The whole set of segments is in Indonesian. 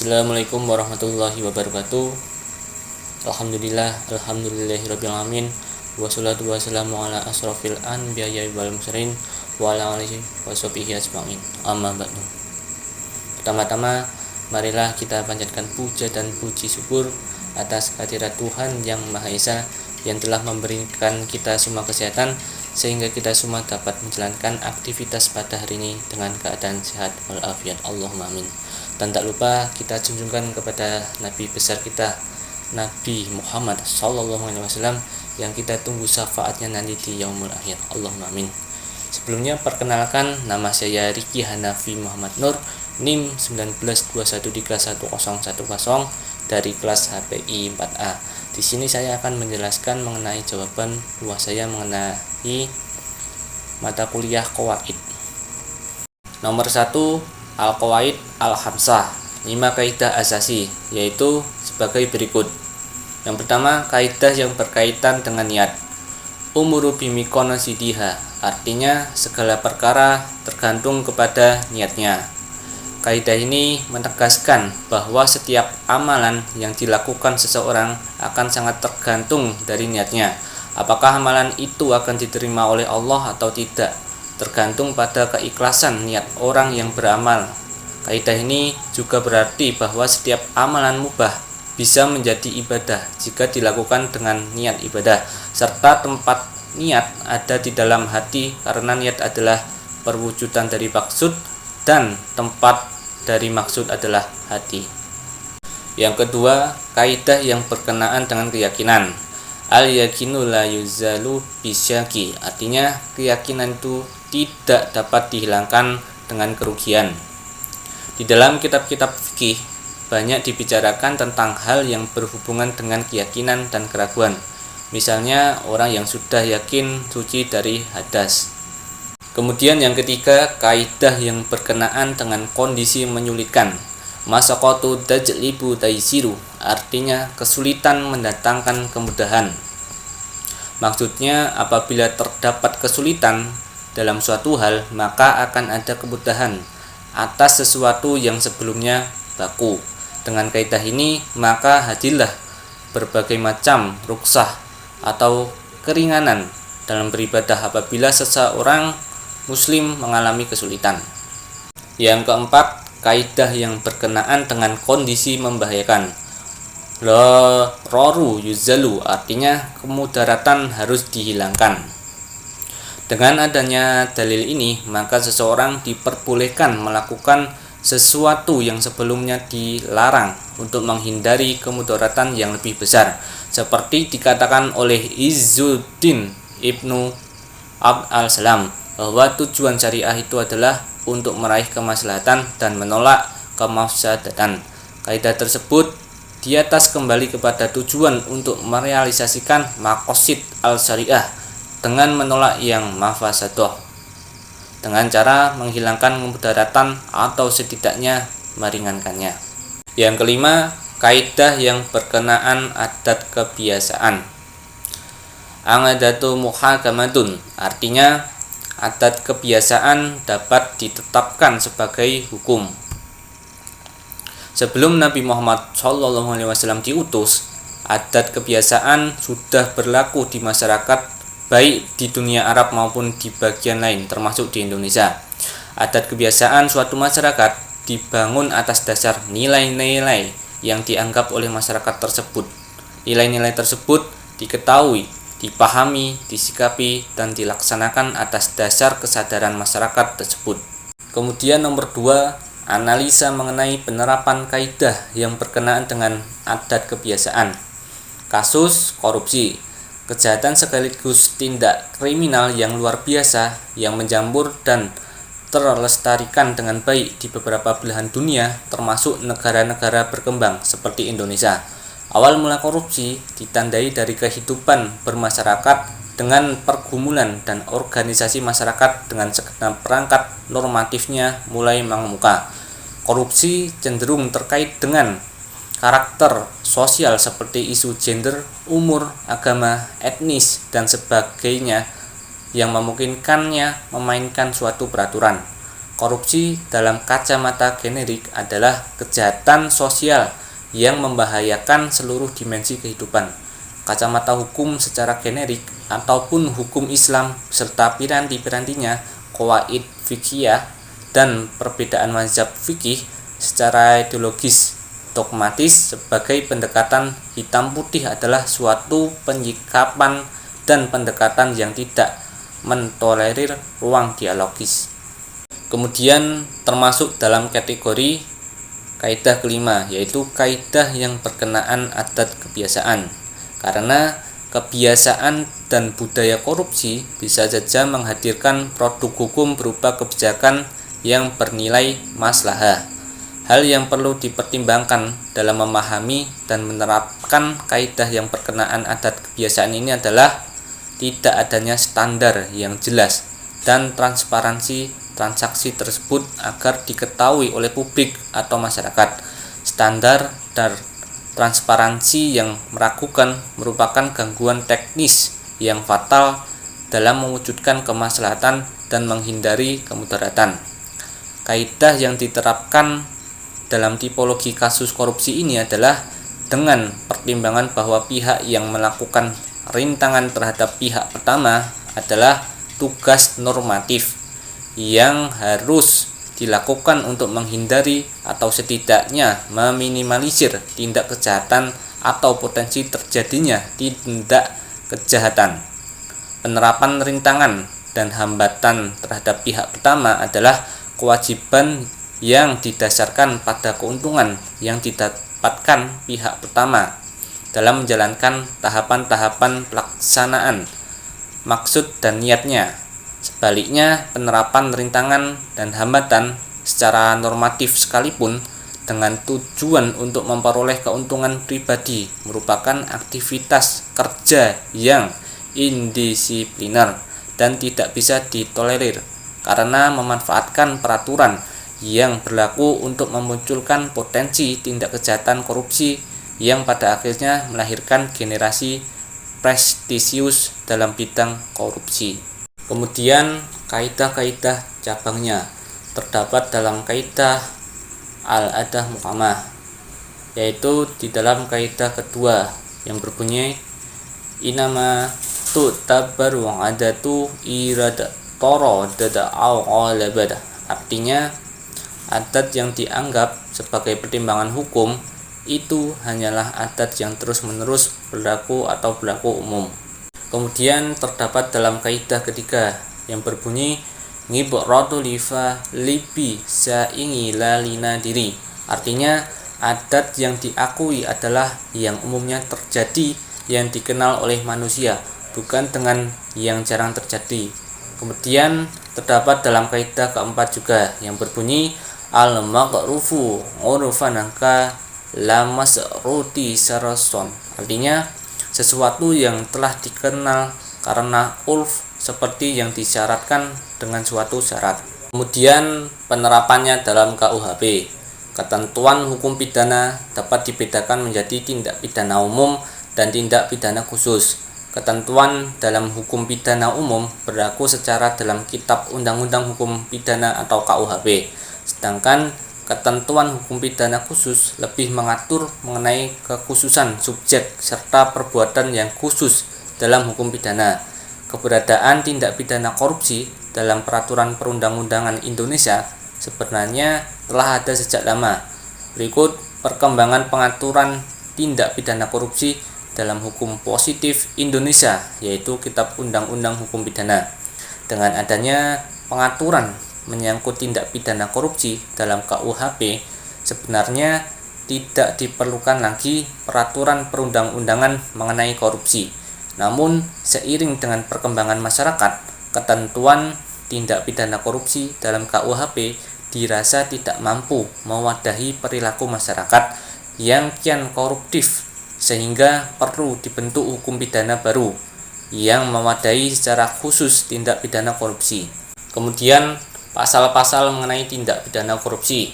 Assalamualaikum warahmatullahi wabarakatuh. Alhamdulillahirabbil alamin. Wassalatu wassalamu ala asrofil anbiya'i wal mursalin wa ala alihi washabihi ajmain. Amma ba'du. Pertama-tama marilah kita panjatkan puja dan puji syukur atas kehadirat Tuhan yang Maha Esa yang telah memberikan kita semua kesehatan sehingga kita semua dapat menjalankan aktivitas pada hari ini dengan keadaan sehat walafiat. Allahumma amin. Dan tak lupa kita junjungkan kepada Nabi besar kita, Nabi Muhammad SAW, yang kita tunggu syafaatnya nanti di yaumul akhir. Allahumma amin. Sebelumnya perkenalkan, nama saya Riki Hanafi Muhammad Nur, NIM 1921311010 dari kelas HPI 4A. Di sini saya akan menjelaskan mengenai jawaban luas saya mengenai mata kuliah Qawaid. Nomor 1, Al-Qawaid Al-Khamsah, 5 kaidah asasi, yaitu sebagai berikut. Yang pertama, kaidah yang berkaitan dengan niat. Umuru bimiqonasidiha, artinya segala perkara tergantung kepada niatnya. Kaidah ini menegaskan bahwa setiap amalan yang dilakukan seseorang akan sangat tergantung dari niatnya. Apakah amalan itu akan diterima oleh Allah atau tidak, tergantung pada keikhlasan niat orang yang beramal. Kaidah ini juga berarti bahwa setiap amalan mubah bisa menjadi ibadah jika dilakukan dengan niat ibadah, serta tempat niat ada di dalam hati karena niat adalah perwujudan dari maksud dan tempat dari maksud adalah hati. Yang kedua, kaidah yang berkenaan dengan keyakinan. Al-yakinu la yuzalu bisyaki, artinya keyakinan itu tidak dapat dihilangkan dengan kerugian. Di dalam kitab-kitab fikih banyak dibicarakan tentang hal yang berhubungan dengan keyakinan dan keraguan. Misalnya orang yang sudah yakin suci dari hadas. Kemudian yang ketiga, kaidah yang berkenaan dengan kondisi menyulitkan. Masaqatu tajlibu taisiru, artinya kesulitan mendatangkan kemudahan. Maksudnya apabila terdapat kesulitan dalam suatu hal, maka akan ada kemudahan atas sesuatu yang sebelumnya baku. Dengan kaidah ini, maka hadirlah berbagai macam ruksah atau keringanan dalam beribadah apabila seseorang muslim mengalami kesulitan. Yang keempat, kaidah yang berkenaan dengan kondisi membahayakan. Roru yuzalu, artinya kemudaratan harus dihilangkan. Dengan adanya dalil ini, maka seseorang diperbolehkan melakukan sesuatu yang sebelumnya dilarang untuk menghindari kemudaratan yang lebih besar, seperti dikatakan oleh Izzuddin Ibnu Abd al-Salam bahwa tujuan syariah itu adalah untuk meraih kemaslahatan dan menolak kemafsadatan. Kaidah tersebut di atas kembali kepada tujuan untuk merealisasikan maqasid al-syariah dengan menolak yang mafasadah, dengan cara menghilangkan kemudaratan atau setidaknya meringankannya. Yang kelima, kaidah yang berkenaan adat kebiasaan. Angadatu muhakamatun, artinya adat kebiasaan dapat ditetapkan sebagai hukum. Sebelum Nabi Muhammad SAW diutus, adat kebiasaan sudah berlaku di masyarakat baik di dunia Arab maupun di bagian lain, termasuk di Indonesia. Adat kebiasaan suatu masyarakat dibangun atas dasar nilai-nilai yang dianggap oleh masyarakat tersebut. Nilai-nilai tersebut diketahui, dipahami, disikapi, dan dilaksanakan atas dasar kesadaran masyarakat tersebut. Kemudian nomor 2, analisa mengenai penerapan kaidah yang berkenaan dengan adat kebiasaan. Kasus korupsi, kejahatan sekaligus tindak kriminal yang luar biasa yang menjamur dan terlestarikan dengan baik di beberapa belahan dunia, termasuk negara-negara berkembang seperti Indonesia. Awal mula korupsi ditandai dari kehidupan bermasyarakat dengan pergumulan dan organisasi masyarakat dengan segenap perangkat normatifnya mulai mengemuka. Korupsi cenderung terkait dengan karakter sosial seperti isu gender, umur, agama, etnis, dan sebagainya yang memungkinkannya memainkan suatu peraturan. Korupsi dalam kacamata generik adalah kejahatan sosial yang membahayakan seluruh dimensi kehidupan. Kacamata hukum secara generik ataupun hukum Islam serta piranti-pirantinya, qawaid fiqhiyah dan perbedaan mazhab fikih secara ideologis dogmatis sebagai pendekatan hitam putih adalah suatu penyikapan dan pendekatan yang tidak mentolerir ruang dialogis. Kemudian termasuk dalam kategori kaidah kelima, yaitu kaidah yang berkenaan adat kebiasaan. Karena kebiasaan dan budaya korupsi bisa saja menghadirkan produk hukum berupa kebijakan yang bernilai maslahah. Hal yang perlu dipertimbangkan dalam memahami dan menerapkan kaidah yang berkenaan adat kebiasaan ini adalah tidak adanya standar yang jelas dan transparansi transaksi tersebut agar diketahui oleh publik atau masyarakat. Standar dan transparansi yang meragukan merupakan gangguan teknis yang fatal dalam mewujudkan kemaslahatan dan menghindari kemudaratan. Kaidah yang diterapkan dalam tipologi kasus korupsi ini adalah dengan pertimbangan bahwa pihak yang melakukan rintangan terhadap pihak pertama adalah tugas normatif yang harus dilakukan untuk menghindari atau setidaknya meminimalisir tindak kejahatan atau potensi terjadinya tindak kejahatan. Penerapan rintangan dan hambatan terhadap pihak pertama adalah kewajiban yang didasarkan pada keuntungan yang didapatkan pihak pertama dalam menjalankan tahapan-tahapan pelaksanaan maksud dan niatnya. Sebaliknya, penerapan rintangan dan hambatan secara normatif sekalipun dengan tujuan untuk memperoleh keuntungan pribadi merupakan aktivitas kerja yang indisipliner dan tidak bisa ditolerir karena memanfaatkan peraturan yang berlaku untuk memunculkan potensi tindak kejahatan korupsi yang pada akhirnya melahirkan generasi prestisius dalam bidang korupsi. Kemudian kaidah-kaidah cabangnya terdapat dalam kaidah al-adah mukamah, yaitu di dalam kaidah kedua yang berbunyi inama tu'tabaru adatu irada toro dada al-qalabada. Artinya adat yang dianggap sebagai pertimbangan hukum itu hanyalah adat yang terus-menerus berlaku atau berlaku umum. Kemudian terdapat dalam kaidah ketiga yang berbunyi ngibratu lifa libi saingi lalina diri. Artinya adat yang diakui adalah yang umumnya terjadi yang dikenal oleh manusia, bukan dengan yang jarang terjadi. Kemudian terdapat dalam kaidah keempat juga yang berbunyi al-ma'rufu urfan ka lamasruti sarason. Artinya sesuatu yang telah dikenal karena urf seperti yang disyaratkan dengan suatu syarat. Kemudian penerapannya dalam KUHP. Ketentuan hukum pidana dapat dibedakan menjadi tindak pidana umum dan tindak pidana khusus. Ketentuan dalam hukum pidana umum berlaku secara dalam Kitab Undang-Undang Hukum Pidana atau KUHP. Sedangkan ketentuan hukum pidana khusus lebih mengatur mengenai kekhususan subjek serta perbuatan yang khusus dalam hukum pidana. Keberadaan tindak pidana korupsi dalam peraturan perundang-undangan Indonesia sebenarnya telah ada sejak lama. Berikut perkembangan pengaturan tindak pidana korupsi dalam hukum positif Indonesia, yaitu Kitab Undang-Undang Hukum Pidana. Dengan adanya pengaturan menyangkut tindak pidana korupsi dalam KUHP, sebenarnya tidak diperlukan lagi peraturan perundang-undangan mengenai korupsi. Namun, seiring dengan perkembangan masyarakat, ketentuan tindak pidana korupsi dalam KUHP dirasa tidak mampu mewadahi perilaku masyarakat yang kian koruptif, sehingga perlu dibentuk hukum pidana baru yang mewadahi secara khusus tindak pidana korupsi. Kemudian pasal-pasal mengenai tindak pidana korupsi.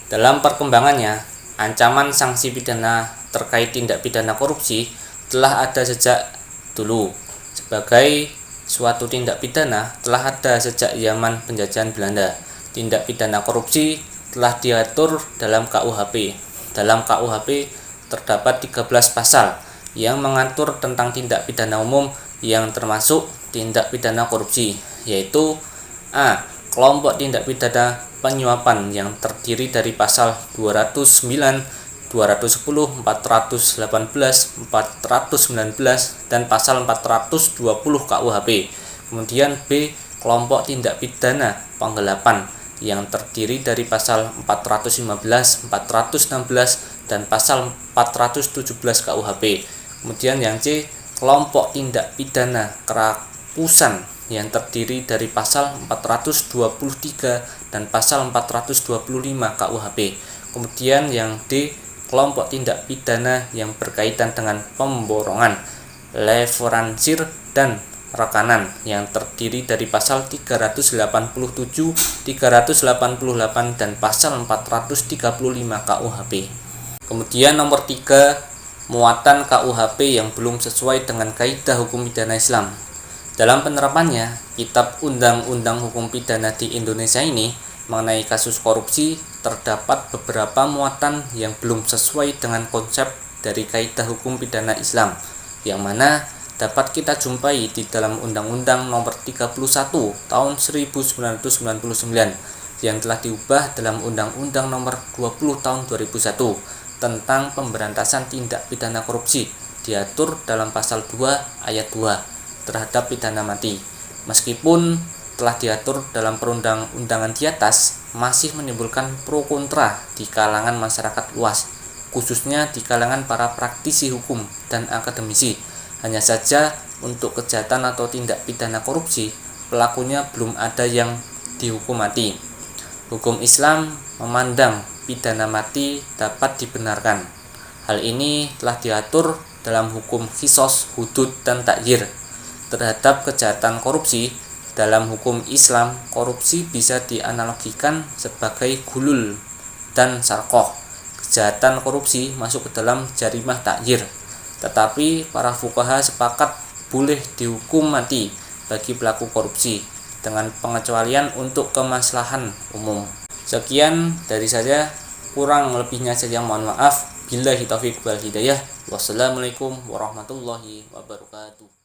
Dalam perkembangannya, ancaman sanksi pidana terkait tindak pidana korupsi telah ada sejak dulu. Sebagai suatu tindak pidana telah ada sejak zaman penjajahan Belanda. tindak pidana korupsi telah diatur dalam KUHP. Dalam KUHP terdapat 13 pasal yang mengatur tentang tindak pidana umum yang termasuk tindak pidana korupsi, yaitu A. Kelompok tindak pidana penyuapan yang terdiri dari pasal 209, 210, 418, 419, dan pasal 420 KUHP. Kemudian B. Kelompok tindak pidana penggelapan yang terdiri dari pasal 415, 416, dan pasal 417 KUHP. Kemudian yang C. Kelompok tindak pidana kerakusan yang terdiri dari pasal 423 dan pasal 425 KUHP. Kemudian yang D. Kelompok tindak pidana yang berkaitan dengan pemborongan, leveransir, dan rekanan yang terdiri dari pasal 387, 388, dan pasal 435 KUHP. Kemudian nomor 3, muatan KUHP yang belum sesuai dengan kaidah hukum pidana Islam. Dalam penerapannya, Kitab Undang-Undang Hukum Pidana di Indonesia ini mengenai kasus korupsi terdapat beberapa muatan yang belum sesuai dengan konsep dari kaidah hukum pidana Islam, yang mana dapat kita jumpai di dalam Undang-Undang Nomor 31 Tahun 1999 yang telah diubah dalam Undang-Undang Nomor 20 Tahun 2001 tentang pemberantasan tindak pidana korupsi, diatur dalam pasal 2 ayat 2 terhadap pidana mati. Meskipun telah diatur dalam perundang-undangan di atas, masih menimbulkan pro kontra di kalangan masyarakat luas, khususnya di kalangan para praktisi hukum dan akademisi. Hanya saja untuk kejahatan atau tindak pidana korupsi, pelakunya belum ada yang dihukum mati. Hukum Islam memandang pidana mati dapat dibenarkan. Hal ini telah diatur dalam hukum qisas, hudud, dan ta'zir. Terhadap kejahatan korupsi, dalam hukum Islam, korupsi bisa dianalogikan sebagai gulul dan sarqoh. Kejahatan korupsi masuk ke dalam jarimah ta'zir. Tetapi para fuqaha sepakat boleh dihukum mati bagi pelaku korupsi dengan pengecualian untuk kemaslahan umum. Sekian dari saya, kurang lebihnya saya mohon maaf. Billahi taufiq wal hidayah. Wassalamualaikum warahmatullahi wabarakatuh.